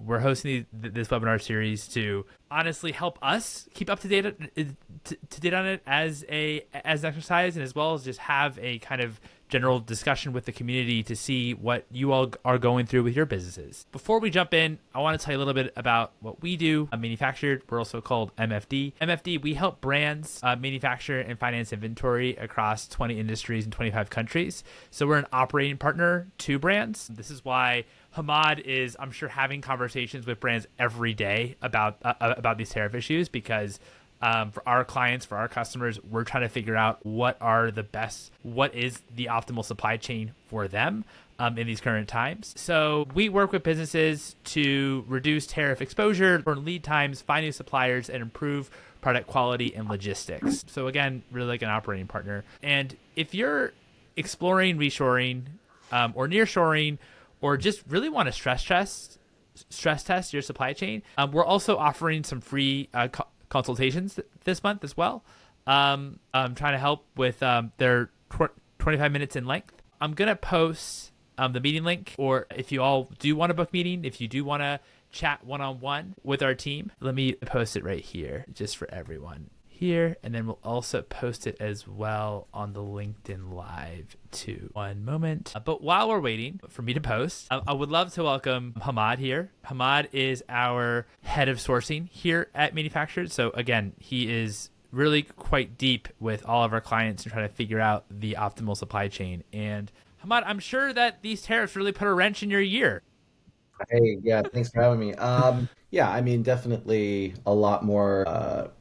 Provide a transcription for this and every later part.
we're hosting this webinar series to honestly help us keep up to date on it as an exercise, and as well as just have a kind of general discussion with the community to see what you all are going through with your businesses. Before we jump in, I want to tell you a little bit about what we do. Manufactured, we're also called MFD. MFD, we help brands manufacture and finance inventory across 20 industries in 25 countries. So we're an operating partner to brands. This is why Hamad is, I'm sure, having conversations with brands every day about these tariff issues, because for our clients, for our customers, we're trying to figure out what is the optimal supply chain for them in these current times. So we work with businesses to reduce tariff exposure, burn lead times, find new suppliers, and improve product quality and logistics. So again, really like an operating partner. And if you're exploring reshoring or nearshoring, or just really want to stress test your supply chain, we're also offering some free consultations this month as well. I'm trying to help with their 25 minutes in length. I'm going to post the meeting link, or if you all do want to book meeting, if you do want to chat one-on-one with our team, let me post it right here just for everyone here. And then we'll also post it as well on the LinkedIn Live too. One moment. But while we're waiting for me to post, I would love to welcome Hamad here. Hamad is our head of sourcing here at Manufactured. So again, he is really quite deep with all of our clients and trying to figure out the optimal supply chain. And Hamad, I'm sure that these tariffs really put a wrench in your year. Hey, yeah, thanks for having me. Yeah, I mean, definitely a lot more,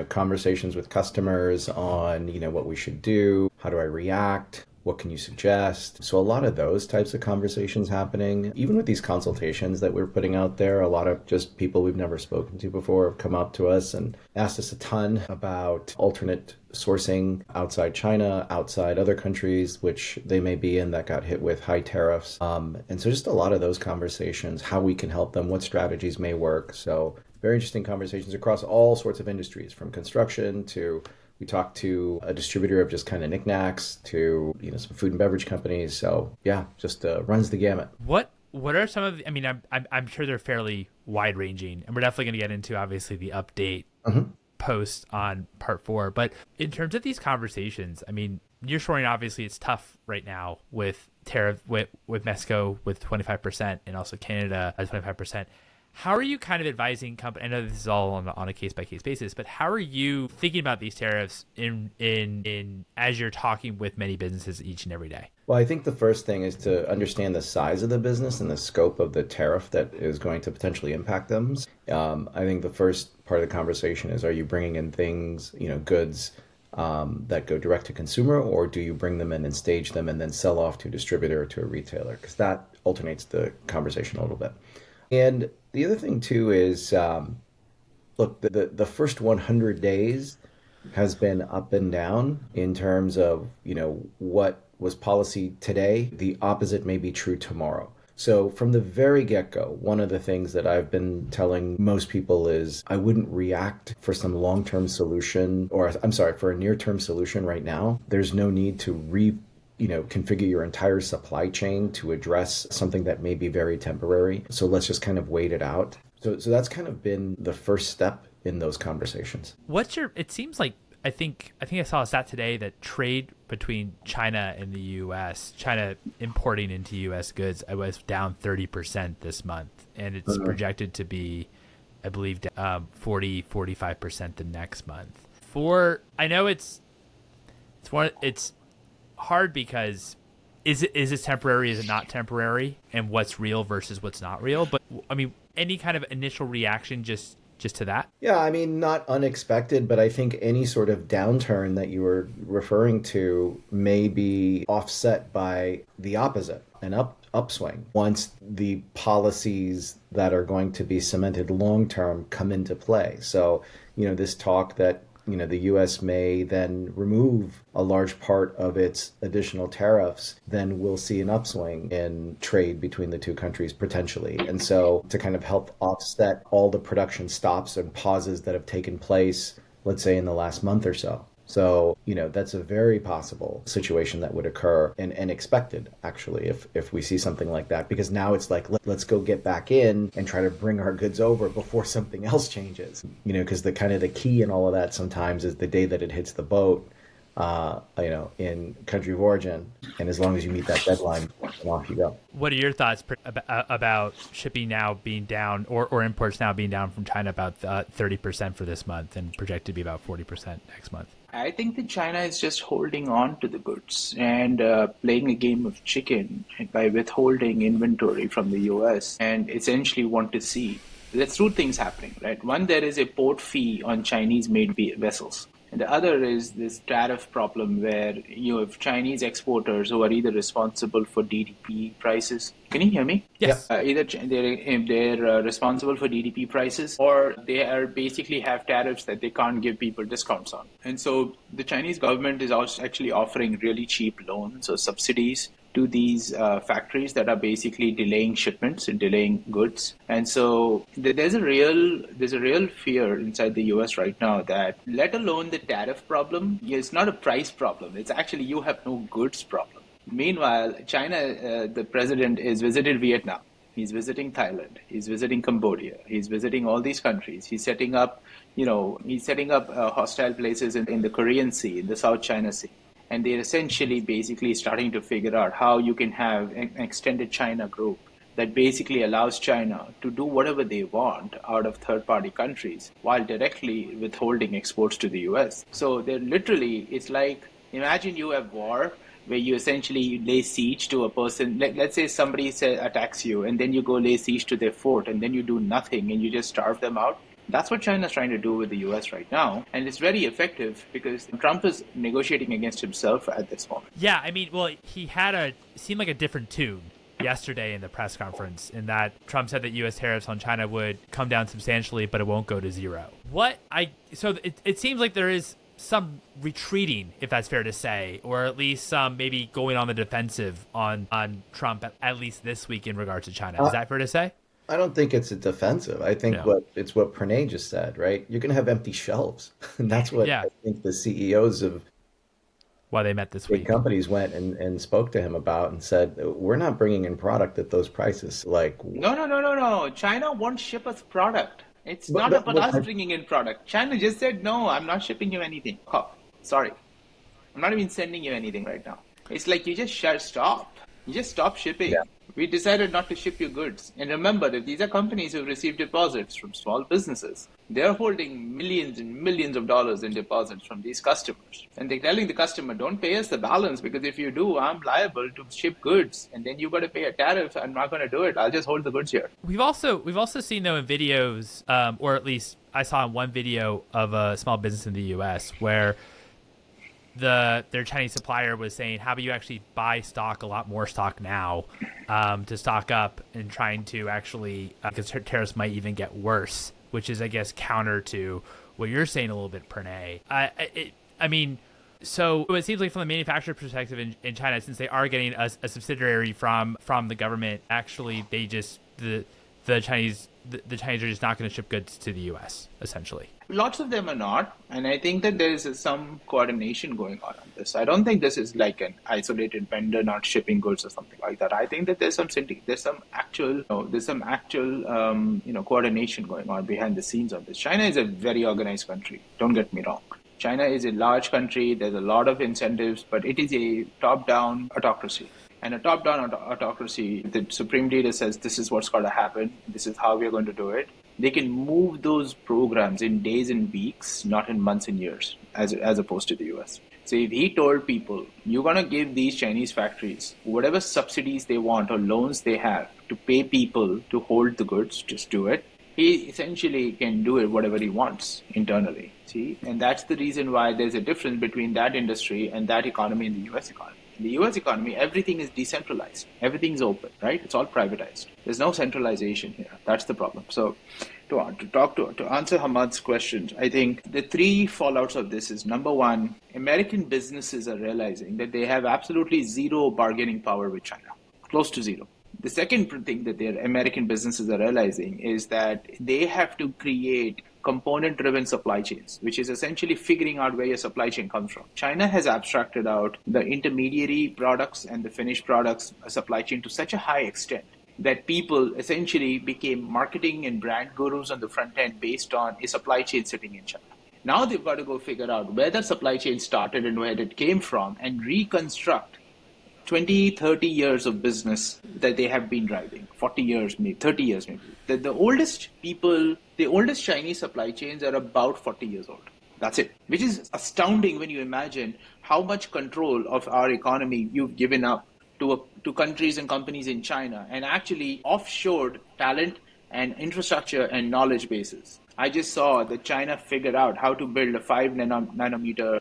conversations with customers on, what we should do. How do I react? What can you suggest? So a lot of those types of conversations happening. Even with these consultations that we're putting out there, a lot of just people we've never spoken to before have come up to us and asked us a ton about alternate sourcing outside China, outside other countries, which they may be in that got hit with high tariffs. And so just a lot of those conversations, how we can help them, what strategies may work. So very interesting conversations across all sorts of industries, from construction to we talked to a distributor of just kind of knickknacks to, some food and beverage companies. So yeah, just runs the gamut. What are some of the, I mean, I'm sure they're fairly wide ranging, and we're definitely going to get into obviously the update post on part 4. But in terms of these conversations, I mean, nearshoring, obviously it's tough right now with tariff, with Mexico with 25% and also Canada at 25%. How are you kind of advising companies? I know this is all on a case-by-case basis, but how are you thinking about these tariffs in as you're talking with many businesses each and every day? Well, I think the first thing is to understand the size of the business and the scope of the tariff that is going to potentially impact them. I think the first part of the conversation is, are you bringing in things, goods that go direct to consumer, or do you bring them in and stage them and then sell off to a distributor or to a retailer? Because that alternates the conversation a little bit. And the other thing too is, look, the first 100 days has been up and down in terms of, what was policy today. The opposite may be true tomorrow. So from the very get-go, one of the things that I've been telling most people is I wouldn't react for some long-term solution, or I'm sorry, for a near-term solution right now. There's no need to configure your entire supply chain to address something that may be very temporary. So let's just kind of wait it out. So that's kind of been the first step in those conversations. It seems like, I think I saw a stat today that trade between China and the U.S., China importing into U.S. goods, was down 30% this month. And it's projected to be, I believe, 45% the next month. I know it's hard because is it temporary, is it not temporary, and what's real versus what's not real? But I mean, any kind of initial reaction just to that? Yeah, I mean, not unexpected, but I think any sort of downturn that you were referring to may be offset by the opposite, an upswing, once the policies that are going to be cemented long term come into play. So, this talk that the U.S. may then remove a large part of its additional tariffs, then we'll see an upswing in trade between the two countries potentially. And so to kind of help offset all the production stops and pauses that have taken place, let's say in the last month or so, So, that's a very possible situation that would occur and expected, actually, if we see something like that, because now it's like, let's go get back in and try to bring our goods over before something else changes, because the kind of the key in all of that sometimes is the day that it hits the boat, in country of origin. And as long as you meet that deadline, then off you go. What are your thoughts about shipping now being down or imports now being down from China about 30% for this month and projected to be about 40% next month? I think that China is just holding on to the goods and playing a game of chicken by withholding inventory from the US and essentially want to see. There's two things happening, right? One, there is a port fee on Chinese-made vessels. And the other is this tariff problem where you have Chinese exporters who are either responsible for DDP prices. Can you hear me? Yes. Either they're responsible for DDP prices, or they are basically have tariffs that they can't give people discounts on. And so the Chinese government is also actually offering really cheap loans or subsidies to these factories that are basically delaying shipments and delaying goods. And so there's a real fear inside the US right now that, let alone the tariff problem, it's not a price problem. It's actually you have no goods problem. Meanwhile, China, the president is visited Vietnam. He's visiting Thailand. He's visiting Cambodia. He's visiting all these countries. He's setting up hostile places in the Korean Sea, in the South China Sea. And they're essentially basically starting to figure out how you can have an extended China group that basically allows China to do whatever they want out of third-party countries while directly withholding exports to the US. So they're literally, it's like, imagine you have war where you essentially lay siege to a person. Let's say somebody attacks you and then you go lay siege to their fort and then you do nothing and you just starve them out. That's what China's trying to do with the US right now. And it's very effective because Trump is negotiating against himself at this moment. Yeah, I mean, well, he had seemed like a different tune yesterday in the press conference, in that Trump said that U.S. tariffs on China would come down substantially, but it won't go to zero. So it seems like there is some retreating, if that's fair to say, or at least some maybe going on the defensive on Trump, at least this week in regards to China. Is that fair to say? I don't think it's a defensive. I think it's what Pranay just said, right? You're going to have empty shelves. And that's what I think the CEOs of why they met this big week. Companies went and spoke to him about and said, we're not bringing in product at those prices. Like, No. China won't ship us product. It's not about us bringing in product. China just said, no, I'm not shipping you anything. Oh, sorry. I'm not even sending you anything right now. It's like you just stop. You just stop shipping. Yeah. We decided not to ship you goods. And remember that these are companies who receive deposits from small businesses. They're holding millions and millions of dollars in deposits from these customers. And they're telling the customer, don't pay us the balance, because if you do, I'm liable to ship goods. And then you've got to pay a tariff. I'm not going to do it. I'll just hold the goods here. We've also seen, though, in videos, or at least I saw in one video of a small business in the U.S. where their Chinese supplier was saying, how about you actually buy stock, a lot more stock now, to stock up, and trying to actually, because tariffs might even get worse, which is, I guess, counter to what you're saying a little bit, Pranay. I mean, so it seems like from the manufacturer perspective in China, since they are getting a subsidiary from the government, actually they just, the Chinese are just not going to ship goods to the U.S., essentially. Lots of them are not, and I think that there is some coordination going on this. I don't think this is like an isolated vendor not shipping goods or something like that. I think that there's some actual coordination going on behind the scenes on this. China is a very organized country. Don't get me wrong. China is a large country. There's a lot of incentives, but it is a top-down autocracy. And a top-down autocracy, the supreme leader says, this is what's going to happen. This is how we're going to do it. They can move those programs in days and weeks, not in months and years, as opposed to the US. So if he told people, you're going to give these Chinese factories whatever subsidies they want or loans they have to pay people to hold the goods, just do it. He essentially can do it whatever he wants internally. See? And that's the reason why there's a difference between that industry and that economy and the US economy. In the US economy, everything is decentralized. Everything's open, right? It's all privatized. There's no centralization here. That's the problem. So to answer Hamad's questions, I think the three fallouts of this is, number one, American businesses are realizing that they have absolutely zero bargaining power with China, close to zero. The second thing that their American businesses are realizing is that they have to create component-driven supply chains, which is essentially figuring out where your supply chain comes from. China has abstracted out the intermediary products and the finished products supply chain to such a high extent that people essentially became marketing and brand gurus on the front end based on a supply chain sitting in China. Now they've got to go figure out where the supply chain started and where it came from and reconstruct 20, 30 years of business that they have been driving, 40 years, maybe 30 years, maybe. The oldest Chinese supply chains are about 40 years old. That's it, which is astounding when you imagine how much control of our economy you've given up to countries and companies in China and actually offshored talent and infrastructure and knowledge bases. I just saw that China figured out how to build a 5 nanometer,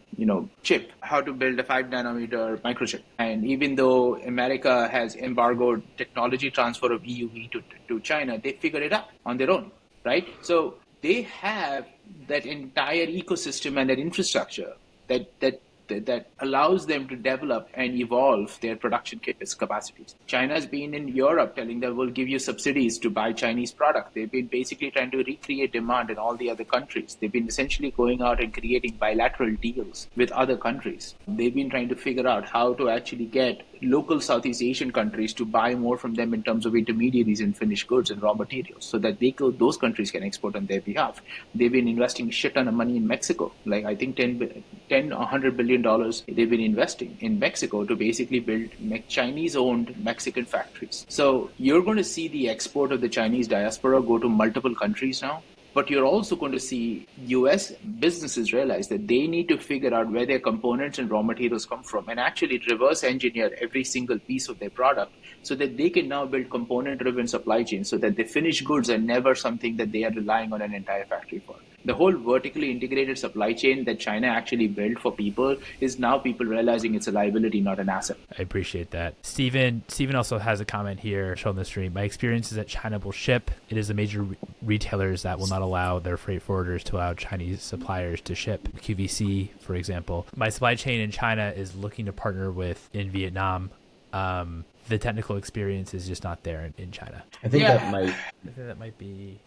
chip, how to build a 5 nanometer microchip. And even though America has embargoed technology transfer of EUV to China, they figured it out on their own, right? So they have that entire ecosystem and that infrastructure that allows them to develop and evolve their production capacities. China's been in Europe telling them we'll give you subsidies to buy Chinese product. They've been basically trying to recreate demand in all the other countries. They've been essentially going out and creating bilateral deals with other countries. They've been trying to figure out how to actually get local Southeast Asian countries to buy more from them in terms of intermediaries and finished goods and raw materials so that those countries can export on their behalf. They've been investing a shit ton of money in Mexico, like I think $10 or $100 billion they've been investing in Mexico to basically build Chinese-owned Mexican factories. So you're going to see the export of the Chinese diaspora go to multiple countries now. But you're also going to see US businesses realize that they need to figure out where their components and raw materials come from and actually reverse engineer every single piece of their product so that they can now build component-driven supply chains so that the finished goods are never something that they are relying on an entire factory for. The whole vertically integrated supply chain that China actually built for people is now people realizing it's a liability, not an asset. I appreciate that. Steven also has a comment here shown the stream. My experience is that China will ship. It is the major retailers that will not allow their freight forwarders to allow Chinese suppliers to ship. QVC, for example. My supply chain in China is looking to partner with in Vietnam. The technical experience is just not there in China. I think that might be...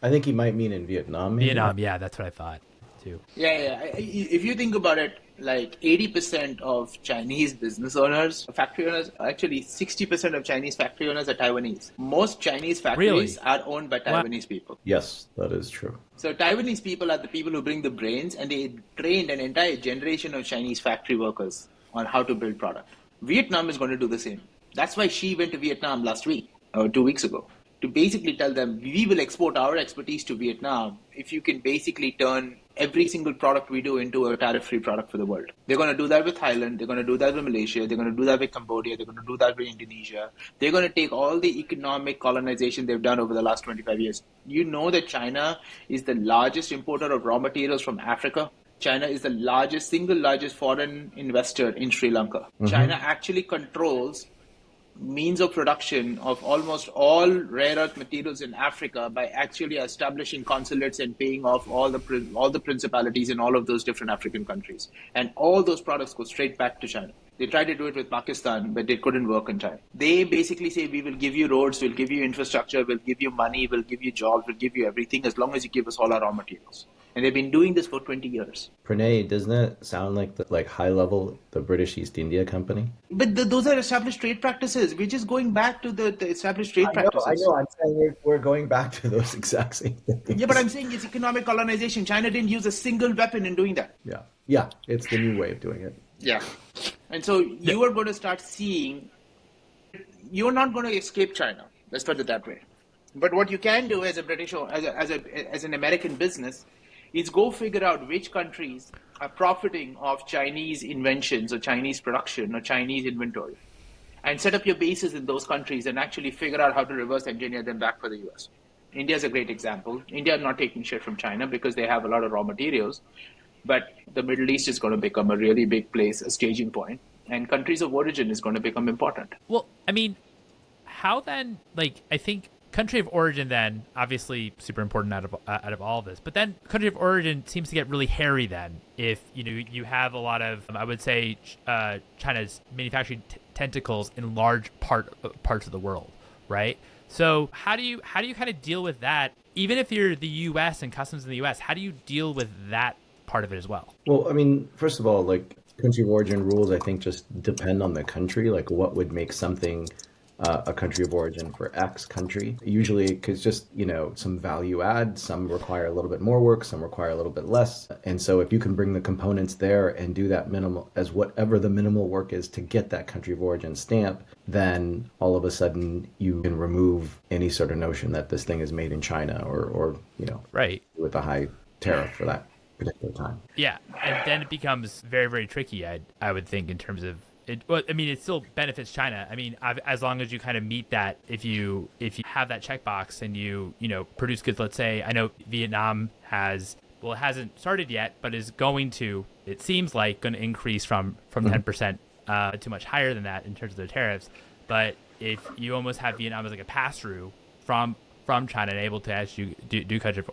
I think he might mean in Vietnam. Maybe. Vietnam, yeah, that's what I thought too. Yeah. If you think about it, like 80% of Chinese business owners, factory owners, actually 60% of Chinese factory owners are Taiwanese. Most Chinese factories are owned by Taiwanese people. Yes, that is true. So Taiwanese people are the people who bring the brains, and they trained an entire generation of Chinese factory workers on how to build product. Vietnam is going to do the same. That's why Xi went to Vietnam last week or 2 weeks ago, to basically tell them, we will export our expertise to Vietnam if you can basically turn every single product we do into a tariff-free product for the world. They're going to do that with Thailand. They're going to do that with Malaysia. They're going to do that with Cambodia. They're going to do that with Indonesia. They're going to take all the economic colonization they've done over the last 25 years. You know that China is the largest importer of raw materials from Africa. China is the single largest foreign investor in Sri Lanka. Mm-hmm. China actually controls means of production of almost all rare earth materials in Africa by actually establishing consulates and paying off all the principalities in all of those different African countries. And all those products go straight back to China. They tried to do it with Pakistan, but it couldn't work in China. They basically say, we will give you roads, we'll give you infrastructure, we'll give you money, we'll give you jobs, we'll give you everything as long as you give us all our raw materials. And they've been doing this for 20 years. Pranay, doesn't that sound like high level, the British East India Company? But those are established trade practices. We're just going back to the established trade practices. I know. I'm saying we're going back to those exact same things. Yeah, but I'm saying it's economic colonization. China didn't use a single weapon in doing that. Yeah. It's the new way of doing it. Yeah. And so you are going to start seeing, you're not going to escape China. Let's put it that way. But what you can do as a British or as an American business is go figure out which countries are profiting off Chinese inventions or Chinese production or Chinese inventory, and set up your bases in those countries and actually figure out how to reverse engineer them back for the US. India is a great example. India is not taking shit from China because they have a lot of raw materials, but the Middle East is going to become a really big place, a staging point, and countries of origin is going to become important. Well, I mean, how then, I think country of origin then, obviously super important out of all of this, but then country of origin seems to get really hairy then if, you have a lot of, I would say, China's manufacturing tentacles in large parts of the world, right? So how do you kind of deal with that? Even if you're the U.S. and customs in the U.S., how do you deal with that part of it as well? Well, I mean, first of all, like country of origin rules, I think just depend on the country. Like what would make something a country of origin for X country. Usually, because just, some value add, some require a little bit more work, some require a little bit less. And so if you can bring the components there and do that minimal as whatever the minimal work is to get that country of origin stamp, then all of a sudden you can remove any sort of notion that this thing is made in China or Right. with a high tariff for that particular time. Yeah, and then it becomes very, very tricky. I would think in terms of it. Well, I mean, it still benefits China. I mean, as long as you kind of meet that, if you have that checkbox and you produce goods. Let's say I know Vietnam has. Well, it hasn't started yet, but is going to. It seems like going to increase from 10% to much higher than that in terms of their tariffs. But if you almost have Vietnam as like a pass through from China and able to actually do country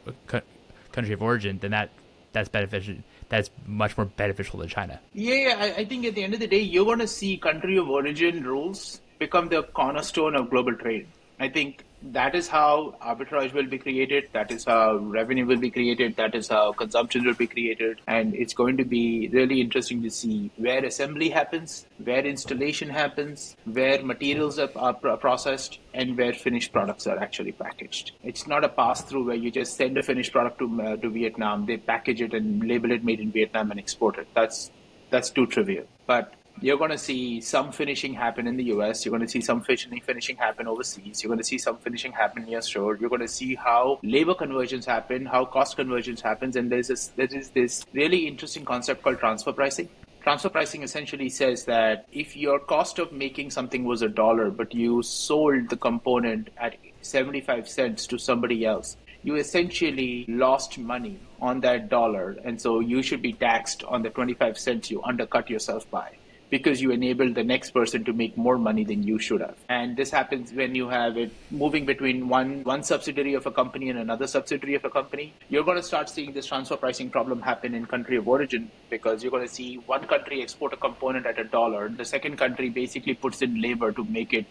of origin, then that's beneficial. That's much more beneficial to China. Yeah, I think at the end of the day, you're going to see country of origin rules become the cornerstone of global trade. I think that is how arbitrage will be created. That is how revenue will be created. That is how consumption will be created. And it's going to be really interesting to see where assembly happens, where installation happens, where materials are processed, and where finished products are actually packaged. It's not a pass-through where you just send a finished product to Vietnam, they package it and label it made in Vietnam and export it. That's too trivial. But you're going to see some finishing happen in the US. You're going to see some finishing happen overseas. You're going to see some finishing happen nearshore. You're going to see how labor conversions happen, how cost conversions happens. And there is this really interesting concept called transfer pricing. Transfer pricing essentially says that if your cost of making something was $1, but you sold the component at 75 cents to somebody else, you essentially lost money on that dollar. And so you should be taxed on the 25 cents you undercut yourself by, because you enabled the next person to make more money than you should have. And this happens when you have it moving between one subsidiary of a company and another subsidiary of a company. You're going to start seeing this transfer pricing problem happen in country of origin, because you're going to see one country export a component at $1. The second country basically puts in labor to make it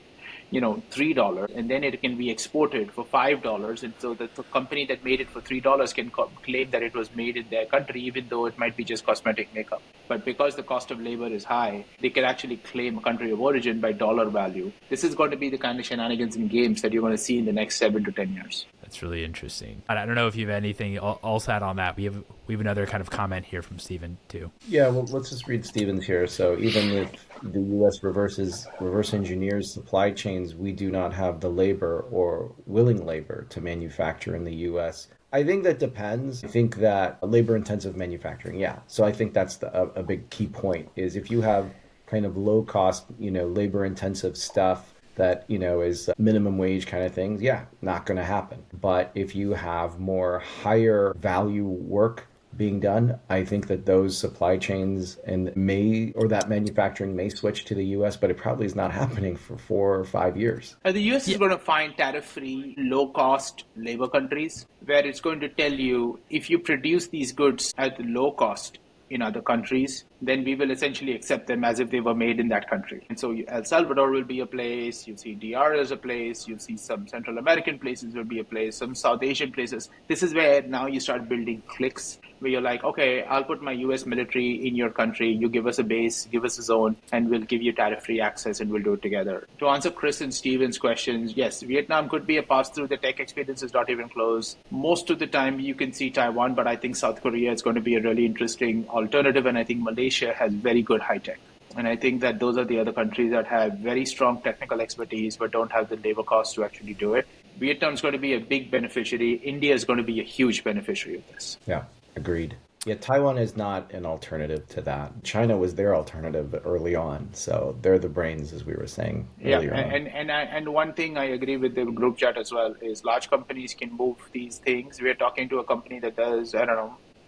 $3, and then it can be exported for $5. And so the company that made it for $3 can claim that it was made in their country, even though it might be just cosmetic makeup. But because the cost of labor is high, they can actually claim a country of origin by dollar value. This is going to be the kind of shenanigans and games that you're going to see in the next 7 to 10 years. That's really interesting. I don't know if you have anything else to add on that. We have another kind of comment here from Stephen too. Yeah, well, let's just read Stephen's here. So even if the U.S. reverse engineers supply chains, we do not have the labor or willing labor to manufacture in the U.S. I think that depends. I think that labor-intensive manufacturing, yeah. So I think that's a big key point is if you have kind of low-cost, labor-intensive stuff that, is minimum wage kind of things, yeah, not going to happen. But if you have more higher value work being done, I think that those supply chains that manufacturing may switch to the US, but it probably is not happening for 4 or 5 years. The US is going to find tariff-free, low-cost labor countries where it's going to tell you if you produce these goods at low cost in other countries, then we will essentially accept them as if they were made in that country. And so El Salvador will be a place, you'll see DR as a place, you'll see some Central American places will be a place, some South Asian places. This is where now you start building cliques, where you're like, okay, I'll put my US military in your country, you give us a base, give us a zone, and we'll give you tariff-free access and we'll do it together. To answer Chris and Steven's questions, yes, Vietnam could be a pass-through. The tech experience is not even close. Most of the time you can see Taiwan, but I think South Korea is going to be a really interesting alternative, and I think Malaysia has very good high tech. And I think that those are the other countries that have very strong technical expertise but don't have the labor costs to actually do it. Vietnam is going to be a big beneficiary. India is going to be a huge beneficiary of this. Yeah, agreed. Yeah, Taiwan is not an alternative to that. China was their alternative early on. So they're the brains, as we were saying earlier on. And one thing I agree with the group chat as well is large companies can move these things. We're talking to a company that does,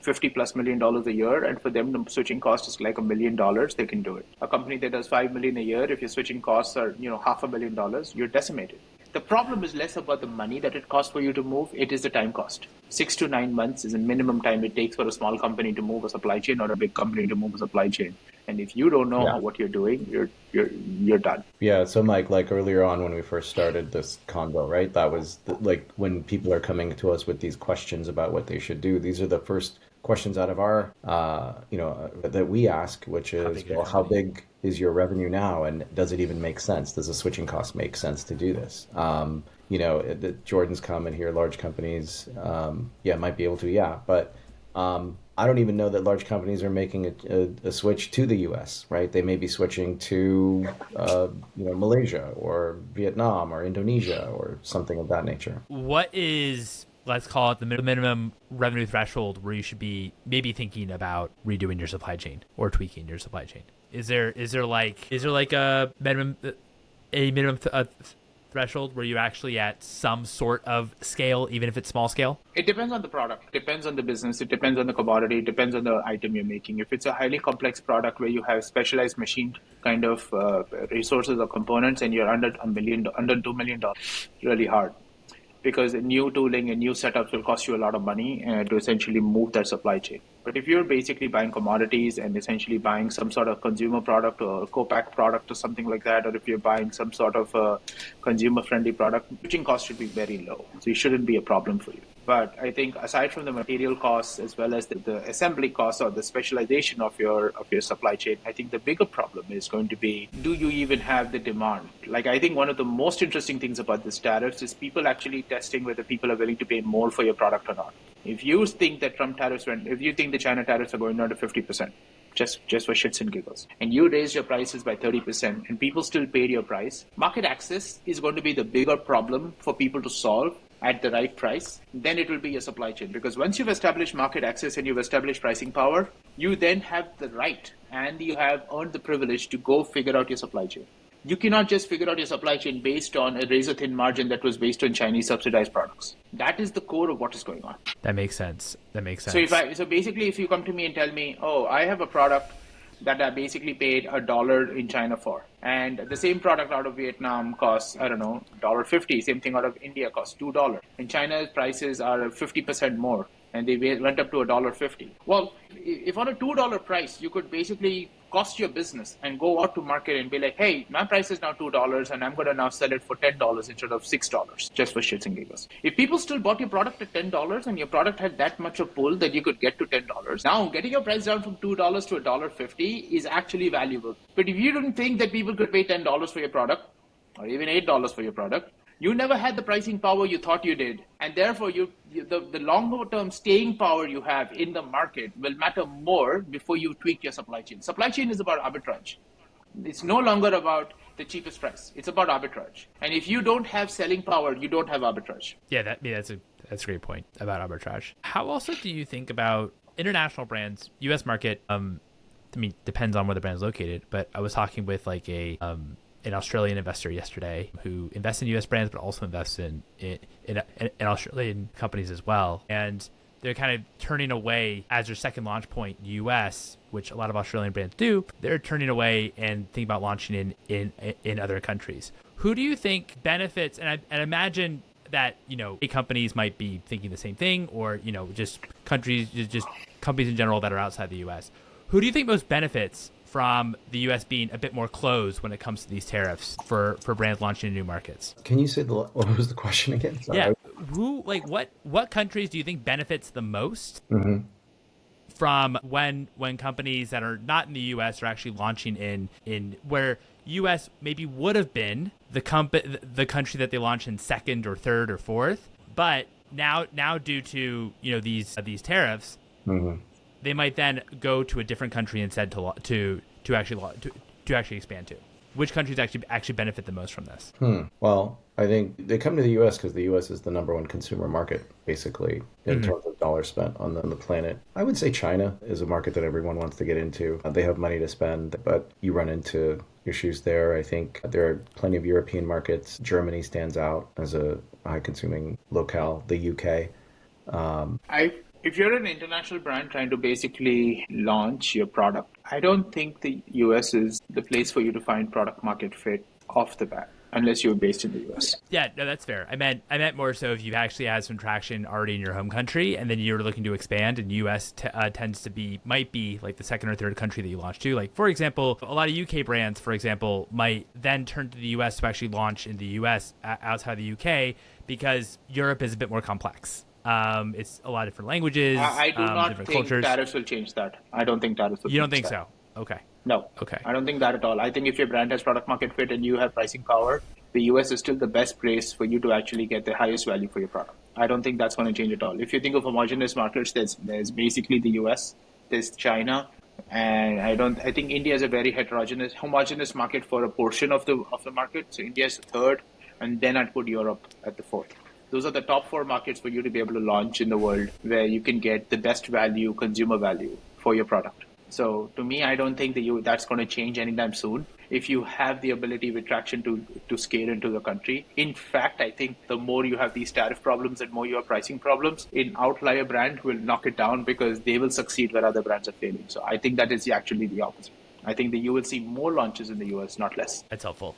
$50+ million a year, and for them the switching cost is like $1 million. They can do it. A company that does $5 million a year, if your switching costs are $500,000, you're decimated. The problem is less about the money that it costs for you to move, it is the time cost. 6 to 9 months is the minimum time it takes for a small company to move a supply chain or a big company to move a supply chain. And if you don't know Yeah. what you're doing, you're done. Yeah, so Mike, like earlier on when we first started this convo, right? That was like when people are coming to us with these questions about what they should do. These are the first questions out of our, that we ask, which How is, big is your well, how company? big is your revenue now, and does it even make sense? Does the switching cost make sense to do this? Jordan's comment here, large companies, might be able to, but I don't even know that large companies are making a switch to the U.S., right? They may be switching to, Malaysia or Vietnam or Indonesia or something of that nature. What is, let's call it the minimum revenue threshold where you should be maybe thinking about redoing your supply chain or tweaking your supply chain? Is there like a minimum threshold where you're actually at some sort of scale, even if it's small scale? It depends on the product, it depends on the business, it depends on the commodity, it depends on the item you're making. If it's a highly complex product where you have specialized machine kind of resources or components and you're under $2 million, really hard. Because new tooling and new setups will cost you a lot of money to essentially move that supply chain. But if you're basically buying commodities and essentially buying some sort of consumer product or co-pack product or something like that, or if you're buying some sort of consumer-friendly product, switching costs should be very low. So it shouldn't be a problem for you. But I think aside from the material costs as well as the assembly costs or the specialization of your supply chain, I think the bigger problem is going to be, do you even have the demand? Like, I think one of the most interesting things about this tariffs is people actually testing whether people are willing to pay more for your product or not. If you think that if you think the China tariffs are going down to 50%, just for shits and giggles, and you raise your prices by 30% and people still paid your price, market access is going to be the bigger problem for people to solve at the right price. Then it will be your supply chain. Because once you've established market access and you've established pricing power, you then have the right and you have earned the privilege to go figure out your supply chain. You cannot just figure out your supply chain based on a razor-thin margin that was based on Chinese subsidized products. That is the core of what is going on. That makes sense. So basically, if you come to me and tell me, oh, I have a product that I basically paid $1 in China for, and the same product out of Vietnam costs, I don't know, $1.50. Same thing out of India costs $2, and China's prices are 50% more, and they went up to $1.50. Well, if on a $2 price, you could basically cost your business and go out to market and be like, hey, my price is now $2 and I'm going to now sell it for $10 instead of $6, just for shits and giggles. If people still bought your product at $10 and your product had that much of pull that you could get to $10, now getting your price down from $2 to $1.50 is actually valuable. But if you didn't think that people could pay $10 for your product, or even $8 for your product, you never had the pricing power you thought you did. And therefore, the longer-term staying power you have in the market will matter more before you tweak your supply chain. Supply chain is about arbitrage. It's no longer about the cheapest price. It's about arbitrage. And if you don't have selling power, you don't have arbitrage. Yeah, that's a great point about arbitrage. How also do you think about international brands, U.S. market? Depends on where the brand's located. But I was talking with like an Australian investor yesterday who invests in U.S. brands, but also invests in Australian companies as well. And they're kind of turning away as their second launch point, U.S., which a lot of Australian brands do. They're turning away and thinking about launching in other countries. Who do you think benefits? And I imagine that, companies might be thinking the same thing, or, just companies in general that are outside the U.S. Who do you think most benefits from the U.S. being a bit more closed when it comes to these tariffs for brands launching in new markets? Can you say what was the question again? Sorry. Yeah, what countries do you think benefits the most from when companies that are not in the U.S. are actually launching in where U.S. maybe would have been the country that they launch in second or third or fourth, but now due to these tariffs. They might then go to a different country instead to actually expand to. Which countries actually benefit the most from this? Well, I think they come to the U.S. because the U.S. is the number one consumer market, basically, in terms of dollars spent on the planet. I would say China is a market that everyone wants to get into. They have money to spend, but you run into issues there. I think there are plenty of European markets. Germany stands out as a high-consuming locale. The U.K. If you're an international brand trying to basically launch your product, I don't think the US is the place for you to find product market fit off the bat. unless you're based in the US. Yeah, no, that's fair. I meant more so if you actually had some traction already in your home country, and then you're looking to expand, and U.S. Tends to might be like the second or third country that you launch to. Like, for example, a lot of UK brands, for example, might then turn to the U.S. to actually launch in the U.S. outside the UK because Europe is a bit more complex. It's a lot of different languages. I do not different think cultures. tariffs will change that. I don't think tariffs will You don't change think that. so? Okay. No. Okay. I don't think that at all. I think if your brand has product market fit and you have pricing power, the US is still the best place for you to actually get the highest value for your product. I don't think that's going to change at all. If you think of homogeneous markets, there's basically the US, there's China, and I think India is a very homogeneous market for a portion of the market. So India is the third, and then I'd put Europe at the fourth. Those are the top four markets for you to be able to launch in the world where you can get the best value, consumer value for your product. So to me, I don't think that's going to change anytime soon. If you have the ability with traction to scale into the country. In fact, I think the more you have these tariff problems and more you have pricing problems, an outlier brand will knock it down because they will succeed where other brands are failing. So I think that is actually the opposite. I think that you will see more launches in the US, not less. That's helpful.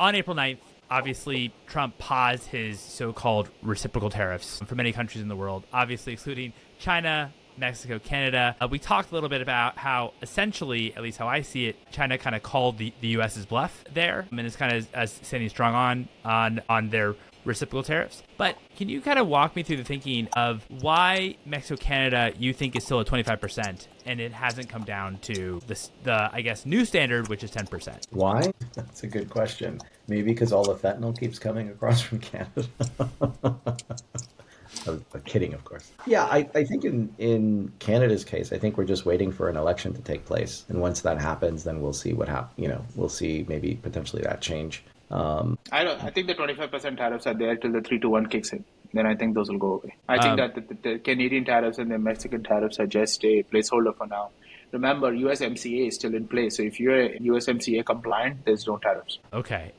On April 9th, obviously, Trump paused his so-called reciprocal tariffs for many countries in the world, obviously excluding China, Mexico, Canada. We talked a little bit about how essentially, at least how I see it, China kind of called the U.S.'s bluff there and is kind of standing strong on their reciprocal tariffs. But can you kind of walk me through the thinking of why Mexico, Canada, you think is still at 25% and it hasn't come down to the I guess, new standard, which is 10%? Why? That's a good question. Maybe because all the fentanyl keeps coming across from Canada. I'm kidding, of course. Yeah, I think in Canada's case, I think we're just waiting for an election to take place. And once that happens, then we'll see what happens. We'll see maybe potentially that change. I think the 25% tariffs are there till the 3-1 kicks in. Then I think those will go away. I think that the Canadian tariffs and the Mexican tariffs are just a placeholder for now. Remember, USMCA is still in place. So if you're USMCA compliant, there's no tariffs. Okay.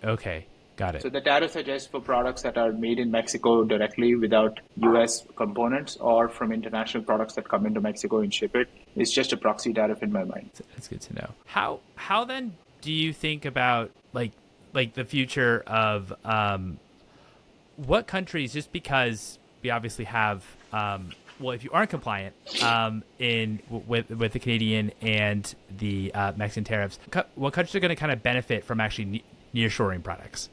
Got it. So the tariffs are just for products that are made in Mexico directly without U.S. components or from international products that come into Mexico and ship it. It's just a proxy tariff in my mind. That's good to know. How then do you think about like the future of what countries, just because we obviously have, if you aren't compliant with the Canadian and the Mexican tariffs, what countries are going to kind of benefit from actually nearshoring products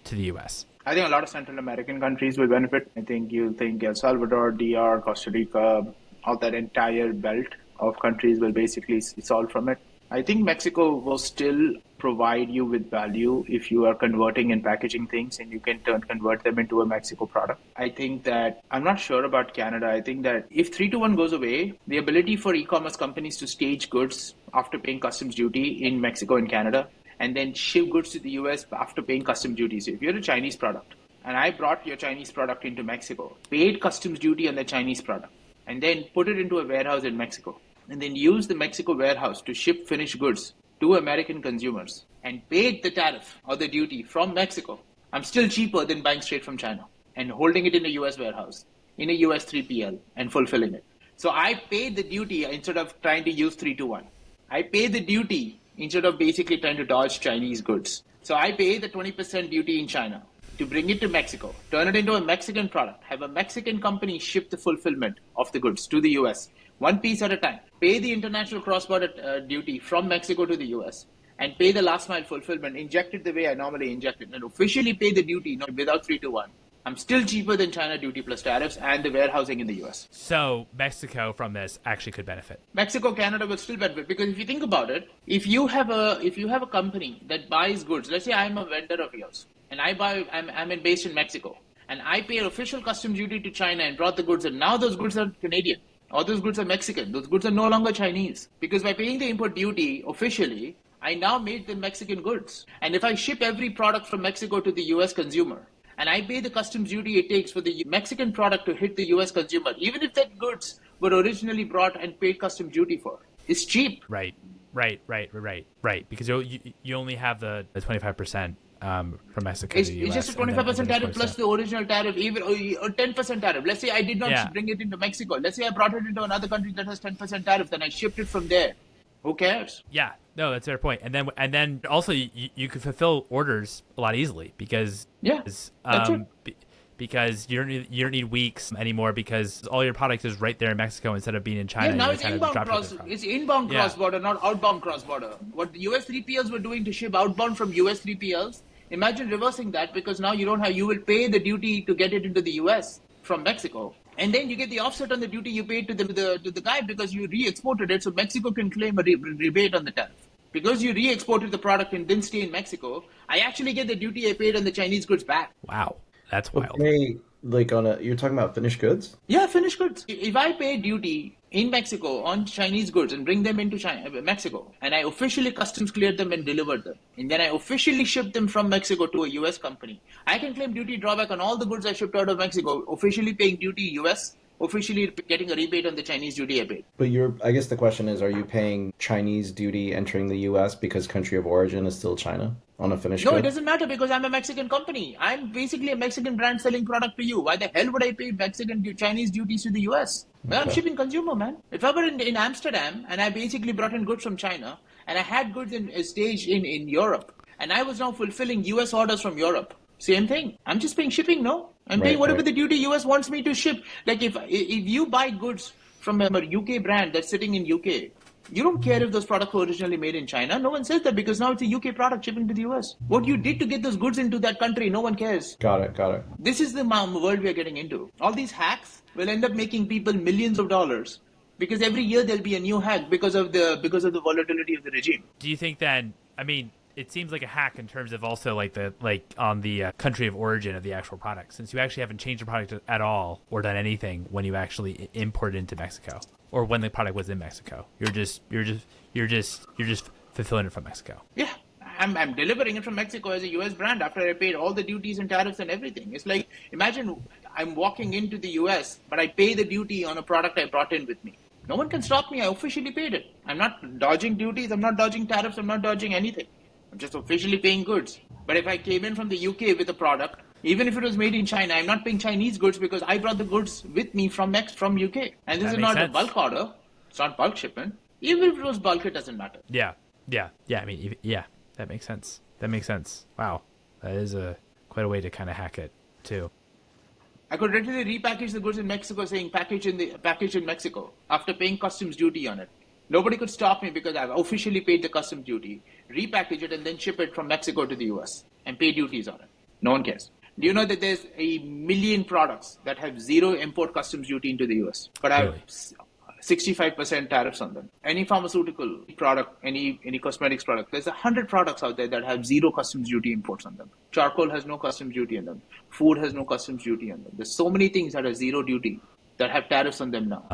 to the U.S.? I think a lot of Central American countries will benefit. I think you'll think El Salvador, DR, Costa Rica, all that entire belt of countries will basically solve from it. I think Mexico will still provide you with value if you are converting and packaging things and you can convert them into a Mexico product. I think that I'm not sure about Canada. I think that if 3-1 goes away, the ability for e-commerce companies to stage goods after paying customs duty in Mexico and Canada and then ship goods to the US after paying customs duties. So if you're a Chinese product and I brought your Chinese product into Mexico, paid customs duty on the Chinese product, and then put it into a warehouse in Mexico, and then use the Mexico warehouse to ship finished goods to American consumers and paid the tariff or the duty from Mexico, I'm still cheaper than buying straight from China and holding it in a US warehouse, in a US 3PL and fulfilling it. So I paid the duty instead of trying to use 3-1. I pay the duty instead of basically trying to dodge Chinese goods. So I pay the 20% duty in China to bring it to Mexico, turn it into a Mexican product, have a Mexican company ship the fulfillment of the goods to the US, one piece at a time, pay the international cross-border duty from Mexico to the US, and pay the last mile fulfillment, inject it the way I normally inject it, and officially pay the duty without 3-1. I'm still cheaper than China duty plus tariffs and the warehousing in the US. So Mexico from this actually could benefit. Mexico, Canada will still benefit because if you think about it, if you have a company that buys goods, let's say I'm a vendor of yours and I'm based in Mexico and I pay official customs duty to China and brought the goods and now those goods are Canadian or those goods are Mexican. Those goods are no longer Chinese because by paying the import duty officially, I now made them Mexican goods. And if I ship every product from Mexico to the US consumer, and I pay the customs duty it takes for the Mexican product to hit the US consumer, even if that goods were originally brought and paid customs duty for, it's cheap. Right. Because you only have the 25% from Mexico to the US. It's just a 25% tariff plus the original tariff, even or 10% tariff. Let's say I did not bring it into Mexico. Let's say I brought it into another country that has 10% tariff, then I shipped it from there. Who cares? Yeah. No, that's a fair point. And then also you could fulfill orders a lot easily because That's it. because you don't need weeks anymore because all your product is right there in Mexico instead of being in China. Yeah, now You it's kind of inbound drop cross. ship it from. It's inbound Yeah. cross border, not outbound cross border. What the US 3PLs were doing to ship outbound from US 3PLs, imagine reversing that because now you will pay the duty to get it into the US from Mexico, and then you get the offset on the duty you paid to the guy because you re-exported it, so Mexico can claim a rebate on the tariff. Because you re-exported the product and didn't stay in Mexico, I actually get the duty I paid on the Chinese goods back. Wow, that's wild. Okay, you're talking about finished goods? Yeah, finished goods. If I pay duty in Mexico on Chinese goods and bring them into Mexico, and I officially customs cleared them and delivered them, and then I officially shipped them from Mexico to a US company, I can claim duty drawback on all the goods I shipped out of Mexico, officially paying duty US, officially getting a rebate on the Chinese duty I paid. But I guess the question is, are you paying Chinese duty entering the US because country of origin is still China on a finished No, good? it doesn't matter because I'm a Mexican company. I'm basically a Mexican brand selling product to you. Why the hell would I pay Chinese duties to the US? Well, I'm shipping consumer, man. If I were in Amsterdam and I basically brought in goods from China and I had goods in a stage in Europe and I was now fulfilling US orders from Europe, same thing. I'm just paying shipping, no? I'm paying whatever the duty US wants me to ship. Like if you buy goods from a UK brand that's sitting in UK, you don't care if those products were originally made in China. No one says that because now it's a UK product shipping to the US. What you did to get those goods into that country, no one cares. Got it. This is the world we are getting into. All these hacks will end up making people millions of dollars because every year there'll be a new hack because of the volatility of the regime. Do you think then? I mean, it seems like a hack in terms of also like on the country of origin of the actual product, since you actually haven't changed the product at all or done anything when you actually import it into Mexico or when the product was in Mexico. You're just fulfilling it from Mexico. Yeah. I'm delivering it from Mexico as a US brand after I paid all the duties and tariffs and everything. It's like, imagine I'm walking into the US, but I pay the duty on a product I brought in with me. No one can stop me. I officially paid it. I'm not dodging duties. I'm not dodging tariffs. I'm not dodging anything. I'm just officially paying goods. But if I came in from the UK with a product, even if it was made in China, I'm not paying Chinese goods because I brought the goods with me from UK. And this is not a bulk order. It's not bulk shipment. Even if it was bulk, it doesn't matter. Yeah. I mean, that makes sense. Wow, that is quite a way to kind of hack it too. I could literally repackage the goods in Mexico saying package in Mexico after paying customs duty on it. Nobody could stop me because I've officially paid the customs duty, repackage it and then ship it from Mexico to the US and pay duties on it. No one cares. Do you know that there's 1 million products that have zero import customs duty into the US, but have 65% tariffs on them? Any pharmaceutical product, any cosmetics product, there's 100 products out there that have zero customs duty imports on them. Charcoal has no customs duty on them. Food has no customs duty on them. There's so many things that have zero duty that have tariffs on them now.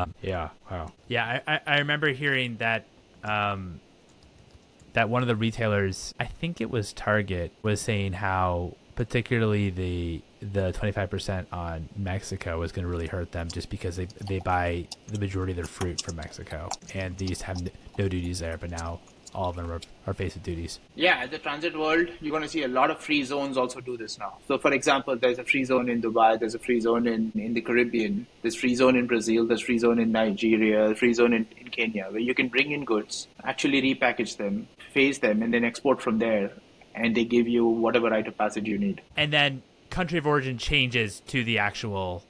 Wow. Yeah, I remember hearing that that one of the retailers, I think it was Target, was saying how particularly the 25% on Mexico was going to really hurt them just because they buy the majority of their fruit from Mexico and they used to have no duties there, but now all of them are facing duties. Yeah, the transit world, you're going to see a lot of free zones also do this now. So, for example, there's a free zone in Dubai, there's a free zone in the Caribbean, there's free zone in Brazil, there's free zone in Nigeria, free zone in Kenya, where you can bring in goods, actually repackage them, phase them, and then export from there, and they give you whatever rite of passage you need. And then country of origin changes to the actual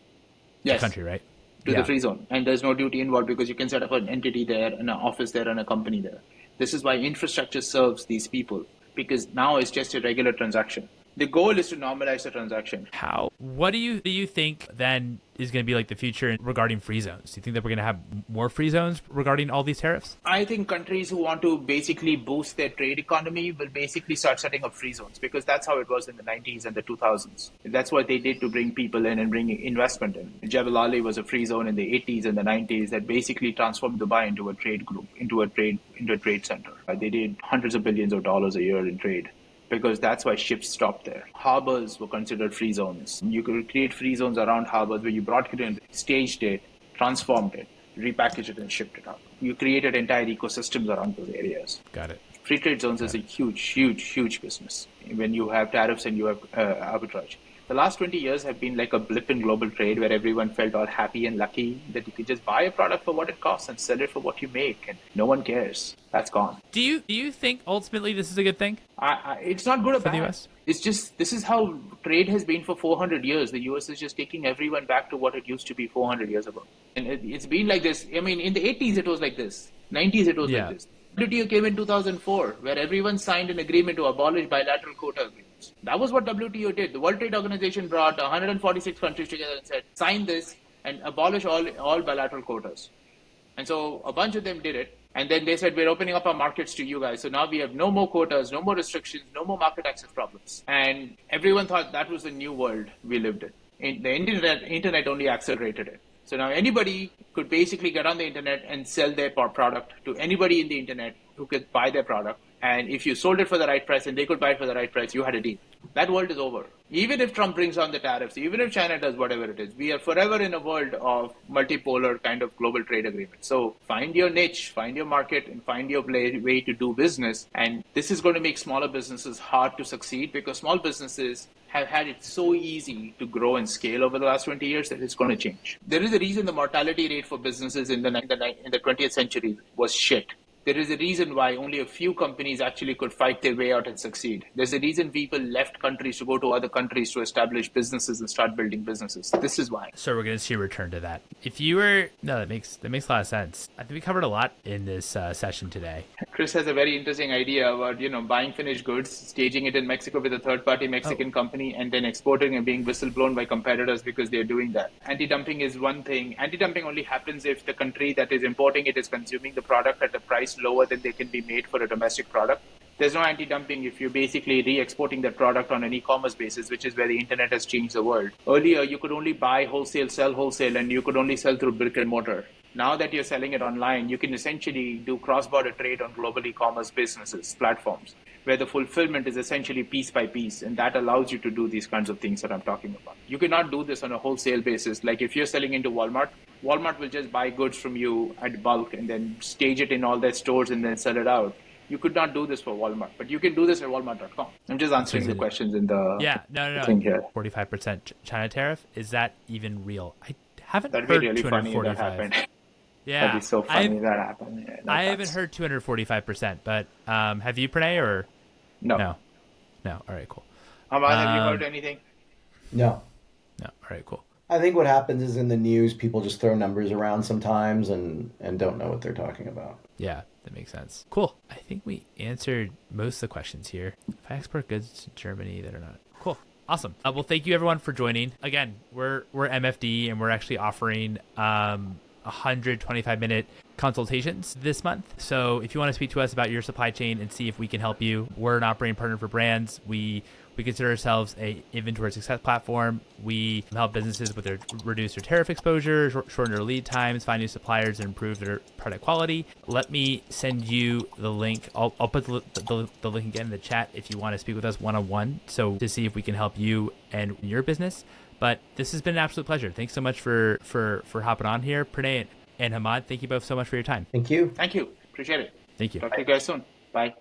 country, right? To the free zone. And there's no duty involved because you can set up an entity there, and an office there, and a company there. This is why infrastructure serves these people, because now it's just a regular transaction. The goal is to normalize the transaction. What do you think then is going to be like the future regarding free zones? Do you think that we're going to have more free zones regarding all these tariffs? I think countries who want to basically boost their trade economy will basically start setting up free zones because that's how it was in the 90s and the 2000s. That's what they did to bring people in and bring investment in. Jebel Ali was a free zone in the 80s and the 90s that basically transformed Dubai into a trade group, into a trade center. They did hundreds of billions of dollars a year in trade, because that's why ships stopped there. Harbors were considered free zones. You could create free zones around harbors where you brought it in, staged it, transformed it, repackaged it, and shipped it out. You created entire ecosystems around those areas. Got it. Free trade zones is a huge business when you have tariffs and you have arbitrage. The last 20 years have been like a blip in global trade where everyone felt all happy and lucky that you could just buy a product for what it costs and sell it for what you make, and no one cares. That's gone. Do you think ultimately this is a good thing It's not good or for the bad. US? It's just, this is how trade has been for 400 years. The US is just taking everyone back to what it used to be 400 years ago. And it's been like this. I mean, in the 80s, it was like this. 90s, it was Yeah. like this. WTO came in 2004, where everyone signed an agreement to abolish bilateral quota agreements. That was what WTO did. The World Trade Organization brought 146 countries together and said, sign this and abolish all bilateral quotas. And so a bunch of them did it. And then they said, we're opening up our markets to you guys. So now we have no more quotas, no more restrictions, no more market access problems. And everyone thought that was the new world we lived in. The internet only accelerated it. So now anybody could basically get on the internet and sell their product to anybody in the internet who could buy their product. And if you sold it for the right price and they could buy it for the right price, you had a deal. That world is over. Even if Trump brings on the tariffs, even if China does whatever it is, we are forever in a world of multipolar kind of global trade agreements. So find your niche, find your market, and find your way to do business. And this is going to make smaller businesses hard to succeed because small businesses have had it so easy to grow and scale over the last 20 years that it's going to change. There is a reason the mortality rate for businesses in the 20th century was shit. There is a reason why only a few companies actually could fight their way out and succeed. There's a reason people left countries to go to other countries to establish businesses and start building businesses. This is why. So we're going to see a return to that. If you were, no, that makes a lot of sense. I think we covered a lot in this session today. Chris has a very interesting idea about, buying finished goods, staging it in Mexico with a third-party Mexican company, and then exporting and being whistleblown by competitors because they're doing that. Anti-dumping is one thing. Anti-dumping only happens if the country that is importing it is consuming the product at a price lower than they can be made for a domestic product. There's no anti-dumping if you're basically re-exporting that product on an e-commerce basis, which is where the internet has changed the world. Earlier, you could only buy wholesale, sell wholesale, and you could only sell through brick and mortar. Now that you're selling it online, you can essentially do cross-border trade on global e-commerce businesses, platforms, where the fulfillment is essentially piece by piece, and that allows you to do these kinds of things that I'm talking about. You cannot do this on a wholesale basis. Like if you're selling into Walmart, Walmart will just buy goods from you at bulk and then stage it in all their stores and then sell it out. You could not do this for Walmart, but you can do this at walmart.com. I'm just answering the questions in the thing here. 45% China tariff, is that even real? I haven't That'd heard be really funny if that 245. happened. Yeah, That'd be so funny if that happened. Yeah, I haven't heard 245%, but have you, Pranay, or no? No. All right, cool. Hamad, have you heard anything? No. All right, cool. I think what happens is in the news, people just throw numbers around sometimes and don't know what they're talking about. Yeah, that makes sense. Cool. I think we answered most of the questions here. If I export goods to Germany that are not. Cool. Awesome. Well, thank you everyone for joining. Again, we're MFD and we're actually offering 125-minute consultations this month. So if you want to speak to us about your supply chain and see if we can help you, we're an operating partner for brands. We consider ourselves a inventory success platform. We help businesses with reduce their tariff exposure, shorten their lead times, find new suppliers, and improve their product quality. Let me send you the link. I'll put the link again in the chat if you want to speak with us one-on-one. So to see if we can help you and your business. But this has been an absolute pleasure. Thanks so much for hopping on here. Pranay and Hamad, thank you both so much for your time. Thank you. Thank you. Appreciate it. Thank you. Talk to you guys soon. Bye.